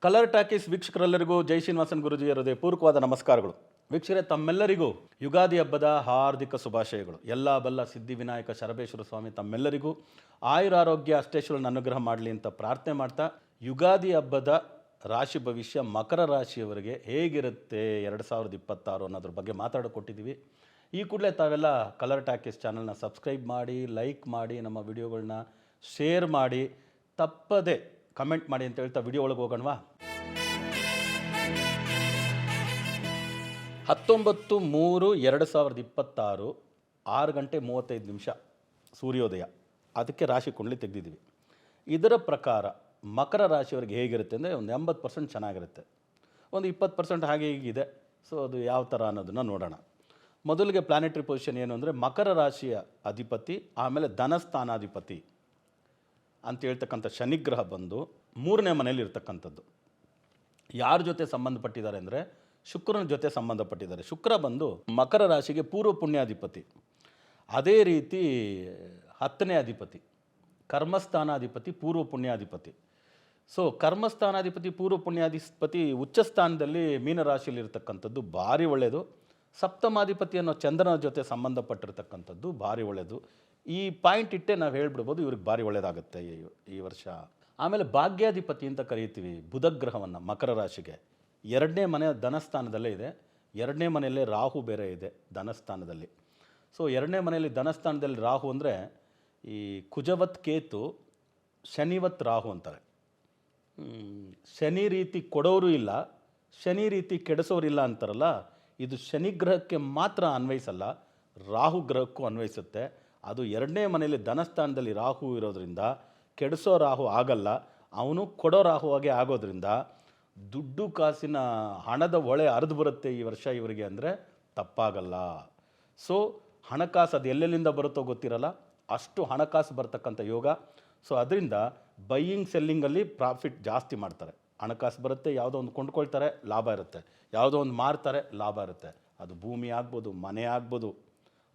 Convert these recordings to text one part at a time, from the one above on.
Colour talkies ವೀಕ್ಷಕರೆಲ್ಲರಿಗೂ ಜೈ ಶ್ರೀನಿವಾಸನ್ ಗುರುಜಿಯರದೇ ಪೂರ್ವಕವಾದ ನಮಸ್ಕಾರಗಳು. ವೀಕ್ಷಕರೇ, ತಮ್ಮೆಲ್ಲರಿಗೂ ಯುಗಾದಿ ಹಬ್ಬದ ಹಾರ್ದಿಕ ಶುಭಾಶಯಗಳು. ಎಲ್ಲ ಬಲ್ಲ ಸಿದ್ಧಿವಿನಾಯಕ ಶರಬೇಶ್ವರ ಸ್ವಾಮಿ ತಮ್ಮೆಲ್ಲರಿಗೂ ಆಯುರಾರೋಗ್ಯ ಅಷ್ಟೇಶ್ವರನ ಅನುಗ್ರಹ ಮಾಡಲಿ ಅಂತ ಪ್ರಾರ್ಥನೆ ಮಾಡ್ತಾ, ಯುಗಾದಿ ಹಬ್ಬದ ರಾಶಿ ಭವಿಷ್ಯ ಮಕರ ರಾಶಿಯವರಿಗೆ ಹೇಗಿರುತ್ತೆ 2026 ಅನ್ನೋದ್ರ ಬಗ್ಗೆ ಮಾತಾಡಿಕೊಟ್ಟಿದ್ದೀವಿ. ಈ ಕೂಡಲೇ ತಾವೆಲ್ಲ ಕಲರ್ ಟಾಕೀಸ್ ಚಾನಲ್ನ ಸಬ್ಸ್ಕ್ರೈಬ್ ಮಾಡಿ, ಲೈಕ್ ಮಾಡಿ, ನಮ್ಮ ವಿಡಿಯೋಗಳನ್ನ ಶೇರ್ ಮಾಡಿ, ತಪ್ಪದೆ ಕಮೆಂಟ್ ಮಾಡಿ ಅಂತ ಹೇಳ್ತಾ ವಿಡಿಯೋ ಒಳಗೆ ಹೋಗೋಣವಾ. 19/3/2026 6:35 ಸೂರ್ಯೋದಯ. ಅದಕ್ಕೆ ರಾಶಿ ಕುಂಡಲಿ ತೆಗೆದಿದ್ದೀವಿ. ಇದರ ಪ್ರಕಾರ ಮಕರ ರಾಶಿಯವರಿಗೆ ಹೇಗಿರುತ್ತೆ ಅಂದರೆ ಒಂದು 80% ಚೆನ್ನಾಗಿರುತ್ತೆ, ಒಂದು 20% ಹಾಗೆ ಹೀಗಿದೆ. ಸೊ ಅದು ಯಾವ ಥರ ಅನ್ನೋದನ್ನು ನೋಡೋಣ. ಮೊದಲಿಗೆ ಪ್ಲಾನೆಟರಿ ಪೊಸಿಷನ್ ಏನು ಅಂದರೆ, ಮಕರ ರಾಶಿಯ ಅಧಿಪತಿ ಆಮೇಲೆ ಧನಸ್ಥಾನಾಧಿಪತಿ ಅಂತ ಹೇಳ್ತಕ್ಕಂಥ ಶನಿಗ್ರಹ ಬಂದು 3ನೇ ಮನೆಯಲ್ಲಿ ಇರ್ತಕ್ಕಂಥದ್ದು. ಯಾರ ಜೊತೆ ಸಂಬಂಧಪಟ್ಟಿದ್ದಾರೆ ಅಂದರೆ ಶುಕ್ರನ ಜೊತೆ ಸಂಬಂಧಪಟ್ಟಿದ್ದಾರೆ. ಶುಕ್ರ ಬಂದು ಮಕರ ರಾಶಿಗೆ ಪೂರ್ವ ಪುಣ್ಯಾಧಿಪತಿ, ಅದೇ ರೀತಿ 10ನೇ ಅಧಿಪತಿ ಕರ್ಮಸ್ಥಾನಾಧಿಪತಿ, ಪೂರ್ವ ಪುಣ್ಯಾಧಿಪತಿ. ಸೊ ಕರ್ಮಸ್ಥಾನಾಧಿಪತಿ ಪೂರ್ವ ಪುಣ್ಯಾಧಿಪತಿ ಉಚ್ಚ ಸ್ಥಾನದಲ್ಲಿ ಮೀನರಾಶಿಯಲ್ಲಿ ಇರ್ತಕ್ಕಂಥದ್ದು ಭಾರಿ ಒಳ್ಳೆಯದು. ಸಪ್ತಮಾಧಿಪತಿ ಅನ್ನೋ ಚಂದ್ರನ ಜೊತೆ ಸಂಬಂಧಪಟ್ಟಿರ್ತಕ್ಕಂಥದ್ದು ಭಾರಿ ಒಳ್ಳೆಯದು. ಈ ಪಾಯಿಂಟ್ ಇಟ್ಟೆ ನಾವು ಹೇಳ್ಬಿಡ್ಬೋದು ಇವ್ರಿಗೆ ಭಾರಿ ಒಳ್ಳೆಯದಾಗುತ್ತೆ ಈ ವರ್ಷ. ಆಮೇಲೆ ಭಾಗ್ಯಾಧಿಪತಿ ಅಂತ ಕರೀತೀವಿ ಬುಧಗ್ರಹವನ್ನು ಮಕರ ರಾಶಿಗೆ. 2ನೇ ಮನೆ ಧನಸ್ಥಾನದಲ್ಲೇ ಇದೆ. 2ನೇ ಮನೆಯಲ್ಲೇ ರಾಹು ಬೇರೆ ಇದೆ ಧನಸ್ಥಾನದಲ್ಲಿ. ಸೊ 2ನೇ ಮನೆಯಲ್ಲಿ ಧನಸ್ಥಾನದಲ್ಲಿ ರಾಹು ಅಂದರೆ ಈ ಕುಜವತ್ ಕೇತು, ಶನಿವತ್ ರಾಹು ಅಂತಾರೆ. ಶನಿ ರೀತಿ ಕೊಡೋರು ಇಲ್ಲ, ಶನಿ ರೀತಿ ಕೆಡಿಸೋರಿಲ್ಲ ಅಂತಾರಲ್ಲ, ಇದು ಶನಿ ಗ್ರಹಕ್ಕೆ ಮಾತ್ರ ಅನ್ವಯಿಸಲ್ಲ, ರಾಹು ಗ್ರಹಕ್ಕೂ ಅನ್ವಯಿಸುತ್ತೆ. ಅದು 2ನೇ ಮನೆಯಲ್ಲಿ ಧನಸ್ಥಾನದಲ್ಲಿ ರಾಹು ಇರೋದ್ರಿಂದ ಕೆಡಿಸೋ ರಾಹು ಆಗಲ್ಲ, ಅವನು ಕೊಡೋ ರಾಹುವಾಗೆ ಆಗೋದ್ರಿಂದ ದುಡ್ಡು ಕಾಸಿನ ಹಣದ ಹೊಳೆ ಹರಿದು ಬರುತ್ತೆ ಈ ವರ್ಷ ಇವರಿಗೆ ಅಂದರೆ ತಪ್ಪಾಗಲ್ಲ. ಸೊ ಹಣಕಾಸು ಅದು ಎಲ್ಲೆಲ್ಲಿಂದ ಬರುತ್ತೋ ಗೊತ್ತಿರಲ್ಲ, ಅಷ್ಟು ಹಣಕಾಸು ಬರ್ತಕ್ಕಂಥ ಯೋಗ. ಸೊ ಅದರಿಂದ ಬೈಯಿಂಗ್ ಸೆಲ್ಲಿಂಗಲ್ಲಿ ಪ್ರಾಫಿಟ್ ಜಾಸ್ತಿ ಮಾಡ್ತಾರೆ. ಹಣಕಾಸು ಬರುತ್ತೆ, ಯಾವುದೋ ಒಂದು ಕೊಂಡ್ಕೊಳ್ತಾರೆ, ಲಾಭ ಇರುತ್ತೆ, ಯಾವುದೋ ಒಂದು ಮಾರ್ತಾರೆ, ಲಾಭ ಇರುತ್ತೆ. ಅದು ಭೂಮಿ ಆಗ್ಬೋದು, ಮನೆ ಆಗ್ಬೋದು,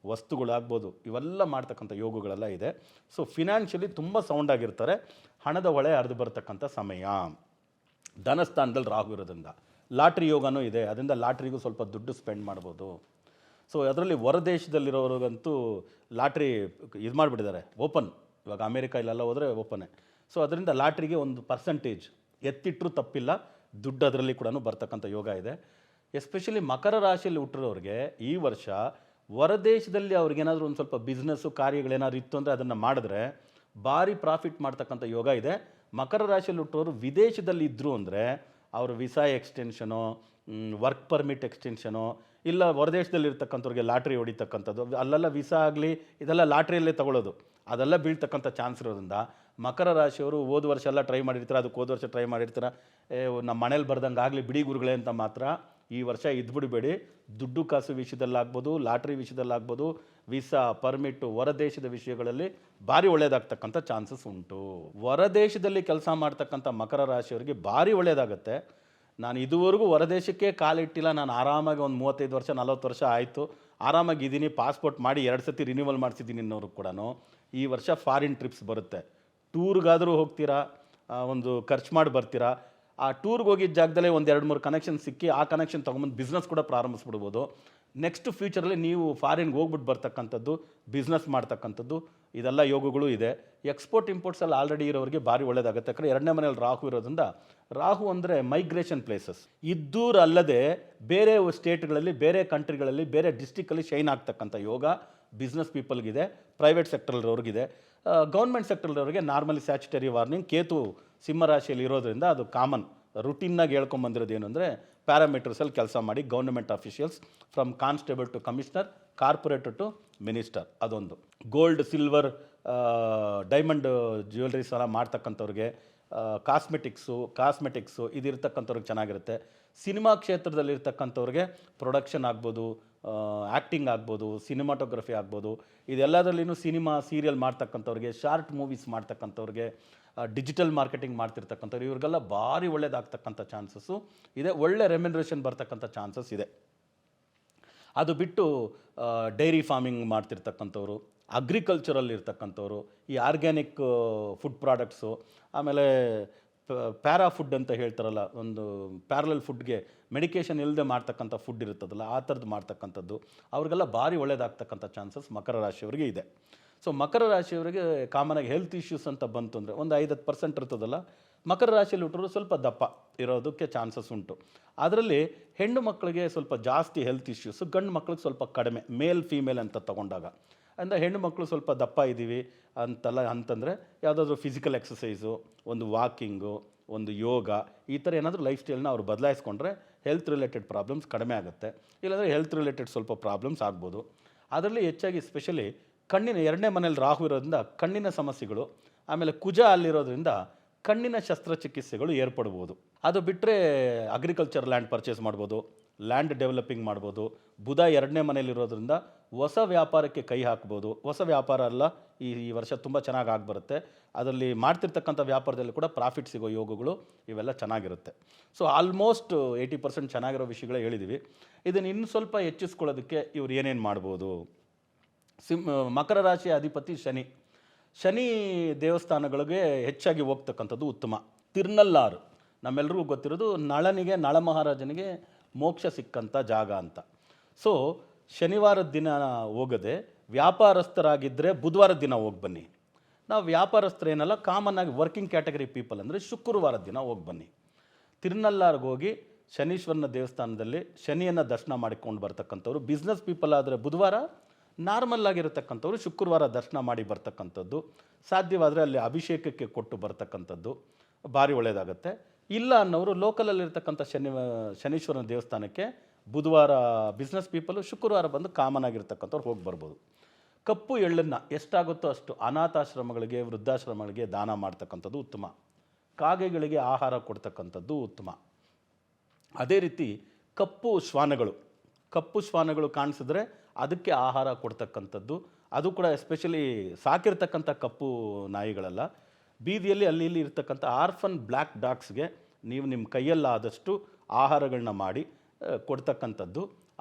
ವಸ್ತುಗಳಾಗ್ಬೋದು, ಇವೆಲ್ಲ ಮಾಡ್ತಕ್ಕಂಥ ಯೋಗಗಳೆಲ್ಲ ಇದೆ. ಸೊ ಫಿನಾನ್ಷಿಯಲಿ ತುಂಬ ಸೌಂಡಾಗಿರ್ತಾರೆ. ಹಣದ ಹೊಳೆ ಹರಿದು ಬರ್ತಕ್ಕಂಥ ಸಮಯ. ಧನಸ್ಥಾನದಲ್ಲಿ ರಾಹು ಇರೋದ್ರಿಂದ ಲಾಟ್ರಿ ಯೋಗನೂ ಇದೆ, ಅದರಿಂದ ಲಾಟ್ರಿಗೂ ಸ್ವಲ್ಪ ದುಡ್ಡು ಸ್ಪೆಂಡ್ ಮಾಡ್ಬೋದು. ಸೊ ಅದರಲ್ಲಿ ಹೊರದೇಶದಲ್ಲಿರೋರಿಗಂತೂ ಲಾಟ್ರಿ ಇದು ಮಾಡಿಬಿಟ್ಟಿದ್ದಾರೆ ಓಪನ್. ಇವಾಗ ಅಮೇರಿಕಾ ಇಲ್ಲೆಲ್ಲ ಹೋದರೆ ಓಪನ್ನೇ. ಸೊ ಅದರಿಂದ ಲಾಟ್ರಿಗೆ ಒಂದು ಪರ್ಸೆಂಟೇಜ್ ಎತ್ತಿಟ್ಟರೂ ತಪ್ಪಿಲ್ಲ, ದುಡ್ಡು ಅದರಲ್ಲಿ ಕೂಡ ಬರ್ತಕ್ಕಂಥ ಯೋಗ ಇದೆ. ಎಸ್ಪೆಷಲಿ ಮಕರ ರಾಶಿಯಲ್ಲಿ ಹುಟ್ಟಿರೋರಿಗೆ ಈ ವರ್ಷ ಹೊರದೇಶದಲ್ಲಿ ಅವ್ರಿಗೇನಾದರೂ ಒಂದು ಸ್ವಲ್ಪ ಬಿಸ್ನೆಸ್ಸು ಕಾರ್ಯಗಳೇನಾದ್ರು ಇತ್ತು ಅಂದರೆ ಅದನ್ನು ಮಾಡಿದ್ರೆ ಭಾರಿ ಪ್ರಾಫಿಟ್ ಮಾಡ್ತಕ್ಕಂಥ ಯೋಗ ಇದೆ. ಮಕರ ರಾಶಿಯಲ್ಲಿ ಹುಟ್ಟೋರು ವಿದೇಶದಲ್ಲಿ ಇದ್ದರು ಅಂದರೆ ಅವರು ವಿಸಾ ಎಕ್ಸ್ಟೆನ್ಷನೋ, ವರ್ಕ್ ಪರ್ಮಿಟ್ ಎಕ್ಸ್ಟೆನ್ಷನೋ, ಇಲ್ಲ ಹೊರದೇಶದಲ್ಲಿ ಇರ್ತಕ್ಕಂಥವ್ರಿಗೆ ಲಾಟ್ರಿ ಹೊಡಿತಕ್ಕಂಥದ್ದು, ಅಲ್ಲೆಲ್ಲ ವಿಸಾ ಆಗಲಿ ಇದೆಲ್ಲ ಲಾಟ್ರಿಯಲ್ಲೇ ತಗೊಳ್ಳೋದು, ಅದೆಲ್ಲ ಬೀಳ್ತಕ್ಕಂಥ ಚಾನ್ಸ್ ಇರೋದ್ರಿಂದ ಮಕರ ರಾಶಿಯವರು ಹೋದ ವರ್ಷ ಎಲ್ಲ ಟ್ರೈ ಮಾಡಿರ್ತಾರೆ, ಅದಕ್ಕೆ ಹೋದ ವರ್ಷ ಟ್ರೈ ಮಾಡಿರ್ತಾರೆ, ನಮ್ಮ ಮನೇಲಿ ಬರ್ದಂಗೆ ಆಗಲಿ ಬಿಡಿ ಗುರುಗಳೇ ಅಂತ ಮಾತ್ರ ಈ ವರ್ಷ ಇದ್ಬಿಡಬೇಡಿ. ದುಡ್ಡು ಕಾಸು ವಿಷಯದಲ್ಲಾಗ್ಬೋದು, ಲಾಟ್ರಿ ವಿಷಯದಲ್ಲಾಗ್ಬೋದು, ವಿಸಾ ಪರ್ಮಿಟ್ಟು ಹೊರದೇಶದ ವಿಷಯಗಳಲ್ಲಿ ಭಾರಿ ಒಳ್ಳೆಯದಾಗ್ತಕ್ಕಂಥ ಚಾನ್ಸಸ್ ಉಂಟು. ಹೊರದೇಶದಲ್ಲಿ ಕೆಲಸ ಮಾಡ್ತಕ್ಕಂಥ ಮಕರ ರಾಶಿಯವರಿಗೆ ಭಾರಿ ಒಳ್ಳೆಯದಾಗುತ್ತೆ. ನಾನು ಇದುವರೆಗೂ ಹೊರದೇಶಕ್ಕೆ ಕಾಲಿಟ್ಟಿಲ್ಲ, ನಾನು ಆರಾಮಾಗಿ ಒಂದು 35 ವರ್ಷ 40 ವರ್ಷ ಆಯಿತು, ಆರಾಮಾಗಿದ್ದೀನಿ, ಪಾಸ್ಪೋರ್ಟ್ ಮಾಡಿ 2 ಸತಿ ರಿನ್ಯೂವಲ್ ಮಾಡಿಸಿದ್ದೀನಿ ಅನ್ನೋರು ಕೂಡ ಈ ವರ್ಷ ಫಾರಿನ್ ಟ್ರಿಪ್ಸ್ ಬರುತ್ತೆ. ಟೂರ್ಗಾದರೂ ಹೋಗ್ತೀರಾ, ಒಂದು ಖರ್ಚು ಮಾಡಿ ಬರ್ತೀರಾ. ಆ ಟೂರ್ಗೆ ಹೋಗಿದ್ದ ಜಾಗದಲ್ಲೇ ಒಂದು 2-3 ಕನೆಕ್ಷನ್ ಸಿಕ್ಕಿ ಆ ಕನೆಕ್ಷನ್ ತೊಗೊಂಬಂದು ಬಿಸ್ನೆಸ್ ಕೂಡ ಪ್ರಾರಂಭಿಸ್ಬಿಡ್ಬೋದು. ನೆಕ್ಸ್ಟ್ ಫ್ಯೂಚರಲ್ಲಿ ನೀವು ಫಾರಿನ್ಗೆ ಹೋಗ್ಬಿಟ್ಟು ಬರ್ತಕ್ಕಂಥದ್ದು, ಬಿಸ್ನೆಸ್ ಮಾಡ್ತಕ್ಕಂಥದ್ದು, ಇದೆಲ್ಲ ಯೋಗಗಳು ಇದೆ. ಎಕ್ಸ್ಪೋರ್ಟ್ ಇಂಪೋರ್ಟ್ಸ್ ಎಲ್ಲ ಆಲ್ರೆಡಿ ಇರೋರಿಗೆ ಭಾರಿ ಒಳ್ಳೆಯದಾಗುತ್ತೆ. ಯಾಕಂದರೆ 2ನೇ ಮನೆಯಲ್ಲಿ ರಾಹು ಇರೋದ್ರಿಂದ, ರಾಹು ಅಂದರೆ ಮೈಗ್ರೇಷನ್ ಪ್ಲೇಸಸ್, ಇದ್ದೂರು ಅಲ್ಲದೆ ಬೇರೆ ಸ್ಟೇಟ್ಗಳಲ್ಲಿ, ಬೇರೆ ಕಂಟ್ರಿಗಳಲ್ಲಿ, ಬೇರೆ ಡಿಸ್ಟಿಕಲ್ಲಿ ಶೈನ್ ಆಗ್ತಕ್ಕಂಥ ಯೋಗ ಬಿಸ್ನೆಸ್ ಪೀಪಲ್ಗಿದೆ, ಪ್ರೈವೇಟ್ ಸೆಕ್ಟರ್ಲಿರೋರಿಗಿದೆ. ಗೌರ್ಮೆಂಟ್ ಸೆಕ್ಟರ್ಲಿರೋರಿಗೆ ನಾರ್ಮಲಿ ಸ್ಯಾಚುಟರಿ ವಾರ್ನಿಂಗ್. ಕೇತು ಸಿಂಹರಾಶಿಯಲ್ಲಿ ಇರೋದ್ರಿಂದ ಅದು ಕಾಮನ್ ರುಟೀನ್ನಾಗಿ ಹೇಳ್ಕೊಂಬಂದಿರೋದು ಏನು ಅಂದರೆ, ಪ್ಯಾರಾಮೀಟರ್ಸಲ್ಲಿ ಕೆಲಸ ಮಾಡಿ government officials, from constable to commissioner, corporator to minister. ಅದೊಂದು ಗೋಲ್ಡ್, ಸಿಲ್ವರ್, ಡೈಮಂಡ್ ಜ್ಯುವೆಲ್ರೀಸ್ ಎಲ್ಲ ಮಾಡ್ತಕ್ಕಂಥವ್ರಿಗೆ, ಕಾಸ್ಮೆಟಿಕ್ಸು ಇದಿರ್ತಕ್ಕಂಥವ್ರಿಗೆ ಚೆನ್ನಾಗಿರುತ್ತೆ. ಸಿನಿಮಾ ಕ್ಷೇತ್ರದಲ್ಲಿರ್ತಕ್ಕಂಥವ್ರಿಗೆ ಪ್ರೊಡಕ್ಷನ್ ಆಗ್ಬೋದು, ಆ್ಯಕ್ಟಿಂಗ್ ಆಗ್ಬೋದು, ಸಿನಿಮಾಟೋಗ್ರಫಿ ಆಗ್ಬೋದು, ಇದೆಲ್ಲದರಲ್ಲಿನೂ ಸಿನಿಮಾ ಸೀರಿಯಲ್ ಮಾಡ್ತಕ್ಕಂಥವ್ರಿಗೆ, ಶಾರ್ಟ್ ಮೂವೀಸ್ ಮಾಡ್ತಕ್ಕಂಥವ್ರಿಗೆ, ಡಿಜಿಟಲ್ ಮಾರ್ಕೆಟಿಂಗ್ ಮಾಡ್ತಿರ್ತಕ್ಕಂಥವ್ರು, ಇವ್ರಿಗೆಲ್ಲ ಭಾರಿ ಒಳ್ಳೆಯದಾಗ್ತಕ್ಕಂಥ ಚಾನ್ಸಸ್ಸು ಇದೆ. ಒಳ್ಳೆ ರೆಮ್ಯುನರೇಷನ್ ಬರ್ತಕ್ಕಂಥ ಚಾನ್ಸಸ್ ಇದೆ. ಅದು ಬಿಟ್ಟು ಡೈರಿ ಫಾರ್ಮಿಂಗ್ ಮಾಡ್ತಿರ್ತಕ್ಕಂಥವ್ರು, ಅಗ್ರಿಕಲ್ಚರಲ್ಲಿ ಇರ್ತಕ್ಕಂಥವ್ರು, ಈ ಆರ್ಗ್ಯಾನಿಕ್ ಫುಡ್ ಪ್ರಾಡಕ್ಟ್ಸು, ಆಮೇಲೆ ಪ್ಯಾರಾ ಫುಡ್ ಅಂತ ಹೇಳ್ತಾರಲ್ಲ, ಒಂದು ಪ್ಯಾರಲಲ್ ಫುಡ್ಗೆ ಮೆಡಿಕೇಷನ್ ಇಲ್ಲದೆ ಮಾಡ್ತಕ್ಕಂಥ ಫುಡ್ ಇರುತ್ತದಲ್ಲ, ಆ ಥರದ್ದು ಮಾಡ್ತಕ್ಕಂಥದ್ದು ಅವ್ರಿಗೆಲ್ಲ ಭಾರಿ ಒಳ್ಳೇದಾಗ್ತಕ್ಕಂಥ ಚಾನ್ಸಸ್ ಮಕರ ರಾಶಿಯವರಿಗೆ ಇದೆ. ಸೊ ಮಕರ ರಾಶಿಯವರಿಗೆ ಕಾಮನಾಗಿ ಹೆಲ್ತ್ ಇಶ್ಯೂಸ್ ಅಂತ ಬಂತು ಅಂದರೆ ಒಂದು 5-10% ಇರ್ತದಲ್ಲ, ಮಕರ ರಾಶಿಯಲ್ಲಿ ಹುಟ್ಟರು ಸ್ವಲ್ಪ ದಪ್ಪ ಇರೋದಕ್ಕೆ ಚಾನ್ಸಸ್ ಉಂಟು. ಅದರಲ್ಲಿ ಹೆಣ್ಣು ಮಕ್ಕಳಿಗೆ ಸ್ವಲ್ಪ ಜಾಸ್ತಿ ಹೆಲ್ತ್ ಇಶ್ಯೂಸು, ಗಂಡು ಮಕ್ಕಳಿಗೆ ಸ್ವಲ್ಪ ಕಡಿಮೆ, ಮೇಲ್ ಫೀಮೇಲ್ ಅಂತ ತಗೊಂಡಾಗ. ಅಂದರೆ ಹೆಣ್ಣು ಮಕ್ಕಳು ಸ್ವಲ್ಪ ದಪ್ಪ ಇದ್ದೀವಿ ಅಂತಂದರೆ ಯಾವುದಾದ್ರೂ ಫಿಸಿಕಲ್ ಎಕ್ಸಸೈಸು, ಒಂದು ವಾಕಿಂಗು, ಒಂದು ಯೋಗ, ಈ ಥರ ಏನಾದರೂ ಲೈಫ್ ಸ್ಟೈಲ್ನ ಅವ್ರು ಬದಲಾಯಿಸ್ಕೊಂಡ್ರೆ ಹೆಲ್ತ್ ರಿಲೇಟೆಡ್ ಪ್ರಾಬ್ಲಮ್ಸ್ ಕಡಿಮೆ ಆಗುತ್ತೆ. ಇಲ್ಲಾಂದರೆ ಹೆಲ್ತ್ ರಿಲೇಟೆಡ್ ಸ್ವಲ್ಪ ಪ್ರಾಬ್ಲಮ್ಸ್ ಆಗ್ಬೋದು. ಅದರಲ್ಲಿ ಹೆಚ್ಚಾಗಿ ಸ್ಪೆಷಲಿ ಕಣ್ಣಿನ 2ನೇ ಮನೇಲಿ ರಾಹು ಇರೋದ್ರಿಂದ ಕಣ್ಣಿನ ಸಮಸ್ಯೆಗಳು, ಆಮೇಲೆ ಕುಜ ಅಲ್ಲಿರೋದ್ರಿಂದ ಕಣ್ಣಿನ ಶಸ್ತ್ರಚಿಕಿತ್ಸೆಗಳು ಏರ್ಪಡ್ಬೋದು. ಅದು ಬಿಟ್ಟರೆ ಅಗ್ರಿಕಲ್ಚರ್ ಲ್ಯಾಂಡ್ ಪರ್ಚೇಸ್ ಮಾಡ್ಬೋದು, ಲ್ಯಾಂಡ್ ಡೆವಲಪಿಂಗ್ ಮಾಡ್ಬೋದು. ಬುಧ 2ನೇ ಮನೇಲಿರೋದ್ರಿಂದ ಹೊಸ ವ್ಯಾಪಾರಕ್ಕೆ ಕೈ ಹಾಕ್ಬೋದು. ಹೊಸ ವ್ಯಾಪಾರ ಅಲ್ಲ, ಈ ವರ್ಷ ತುಂಬ ಚೆನ್ನಾಗಿ ಆಗಿಬರುತ್ತೆ. ಅದರಲ್ಲಿ ಮಾಡ್ತಿರ್ತಕ್ಕಂಥ ವ್ಯಾಪಾರದಲ್ಲಿ ಕೂಡ ಪ್ರಾಫಿಟ್ ಸಿಗೋ ಯೋಗಗಳು ಇವೆಲ್ಲ ಚೆನ್ನಾಗಿರುತ್ತೆ. ಸೊ ಆಲ್ಮೋಸ್ಟ್ 80% ಚೆನ್ನಾಗಿರೋ ವಿಷಯಗಳೇ ಹೇಳಿದ್ದೀವಿ. ಇದನ್ನು ಇನ್ನೂ ಸ್ವಲ್ಪ ಹೆಚ್ಚಿಸ್ಕೊಳ್ಳೋದಕ್ಕೆ ಇವ್ರು ಏನೇನು ಮಾಡ್ಬೋದು? ಮಕರ ರಾಶಿಯ ಅಧಿಪತಿ ಶನಿ. ಶನಿ ದೇವಸ್ಥಾನಗಳಿಗೆ ಹೆಚ್ಚಾಗಿ ಹೋಗ್ತಕ್ಕಂಥದ್ದು ಉತ್ತಮ. ತಿರುನಲ್ಲಾರು ನಮ್ಮೆಲ್ರಿಗೂ ಗೊತ್ತಿರೋದು, ನಳನಿಗೆ, ನಳ ಮಹಾರಾಜನಿಗೆ ಮೋಕ್ಷ ಸಿಕ್ಕಂಥ ಜಾಗ ಅಂತ. ಸೊ ಶನಿವಾರದ ದಿನ ಹೋಗದೆ ವ್ಯಾಪಾರಸ್ಥರಾಗಿದ್ದರೆ ಬುಧವಾರದ ದಿನ ಹೋಗಿ ಬನ್ನಿ. ನಾವು ವ್ಯಾಪಾರಸ್ಥರೇನಲ್ಲ, ಕಾಮನ್ ಆಗಿ ವರ್ಕಿಂಗ್ ಕ್ಯಾಟಗರಿ ಪೀಪಲ್ ಅಂದರೆ ಶುಕ್ರವಾರದ ದಿನ ಹೋಗಿ ಬನ್ನಿ. ತಿರುನಲ್ಲಾರ್ಗೆ ಹೋಗಿ ಶನೀಶ್ವರನ ದೇವಸ್ಥಾನದಲ್ಲಿ ಶನಿಯನ್ನು ದರ್ಶನ ಮಾಡಿಕೊಂಡು ಬರ್ತಕ್ಕಂಥವ್ರು. ಬಿಸ್ನೆಸ್ ಪೀಪಲ್ ಆದರೆ ಬುಧವಾರ, ನಾರ್ಮಲ್ ಆಗಿರತಕ್ಕಂಥವ್ರು ಶುಕ್ರವಾರ ದರ್ಶನ ಮಾಡಿ ಬರ್ತಕ್ಕಂಥದ್ದು. ಸಾಧ್ಯವಾದರೆ ಅಲ್ಲಿ ಅಭಿಷೇಕಕ್ಕೆ ಕೊಟ್ಟು ಬರ್ತಕ್ಕಂಥದ್ದು ಭಾರಿ ಒಳ್ಳೆಯದಾಗುತ್ತೆ. ಇಲ್ಲ ಅನ್ನೋರು ಲೋಕಲಲ್ಲಿರ್ತಕ್ಕಂಥ ಶನೀಶ್ವರನ ದೇವಸ್ಥಾನಕ್ಕೆ ಬುಧವಾರ ಬಿಸ್ನೆಸ್ ಪೀಪಲು, ಶುಕ್ರವಾರ ಬಂದು ಕಾಮನ್ ಆಗಿರ್ತಕ್ಕಂಥವ್ರು ಹೋಗಿ ಬರ್ಬೋದು. ಕಪ್ಪು ಎಳ್ಳನ್ನು ಎಷ್ಟಾಗುತ್ತೋ ಅಷ್ಟು ಅನಾಥಾಶ್ರಮಗಳಿಗೆ, ವೃದ್ಧಾಶ್ರಮಗಳಿಗೆ ದಾನ ಮಾಡ್ತಕ್ಕಂಥದ್ದು ಉತ್ತಮ. ಕಾಗೆಗಳಿಗೆ ಆಹಾರ ಕೊಡ್ತಕ್ಕಂಥದ್ದು ಉತ್ತಮ. ಅದೇ ರೀತಿ ಕಪ್ಪು ಶ್ವಾನಗಳು ಕಾಣಿಸಿದ್ರೆ ಅದಕ್ಕೆ ಆಹಾರ ಕೊಡ್ತಕ್ಕಂಥದ್ದು, ಅದು ಕೂಡ ಎಸ್ಪೆಷಲಿ ಸಾಕಿರ್ತಕ್ಕಂಥ ಕಪ್ಪು ನಾಯಿಗಳಲ್ಲ, ಬೀದಿಯಲ್ಲಿ ಅಲ್ಲಿ ಇಲ್ಲಿ ಇರ್ತಕ್ಕಂಥ ಆರ್ಫನ್ ಬ್ಲ್ಯಾಕ್ ಡಾಗ್ಸ್ಗೆ ನೀವು ನಿಮ್ಮ ಕೈಯಲ್ಲಾದಷ್ಟು ಆಹಾರಗಳನ್ನ ಮಾಡಿ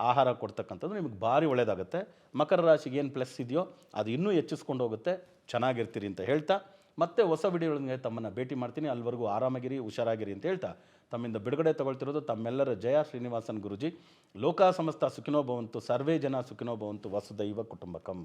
ಆಹಾರ ಕೊಡ್ತಕ್ಕಂಥದ್ದು ನಿಮಗೆ ಭಾರಿ ಒಳ್ಳೆಯದಾಗುತ್ತೆ. ಮಕರ ರಾಶಿಗೆ ಏನು ಪ್ಲಸ್ ಇದೆಯೋ ಅದು ಇನ್ನೂ ಹೆಚ್ಚಿಸ್ಕೊಂಡು ಹೋಗುತ್ತೆ. ಚೆನ್ನಾಗಿರ್ತೀರಿ ಅಂತ ಹೇಳ್ತಾ ಮತ್ತೆ ಹೊಸ ವಿಡಿಯೋಗಳಿಗೆ ತಮ್ಮನ್ನು ಭೇಟಿ ಮಾಡ್ತೀನಿ. ಅಲ್ಲಿವರೆಗೂ ಆರಾಮಾಗಿರಿ, ಹುಷಾರಾಗಿರಿ ಅಂತ ಹೇಳ್ತಾ ತಮ್ಮಿಂದ ಬಿಡುಗಡೆ ತಗೊಳ್ತಿರೋದು ತಮ್ಮೆಲ್ಲರ ಜಯ ಶ್ರೀನಿವಾಸನ್ ಗುರುಜಿ. ಲೋಕ ಸಮಸ್ತ ಸುಖಿನೋ ಭವಂತು, ಸರ್ವೇ ಜನ ಸುಖಿನೋ ಭವಂತು, ವಸುದೈವ ಕುಟುಂಬಕಂ.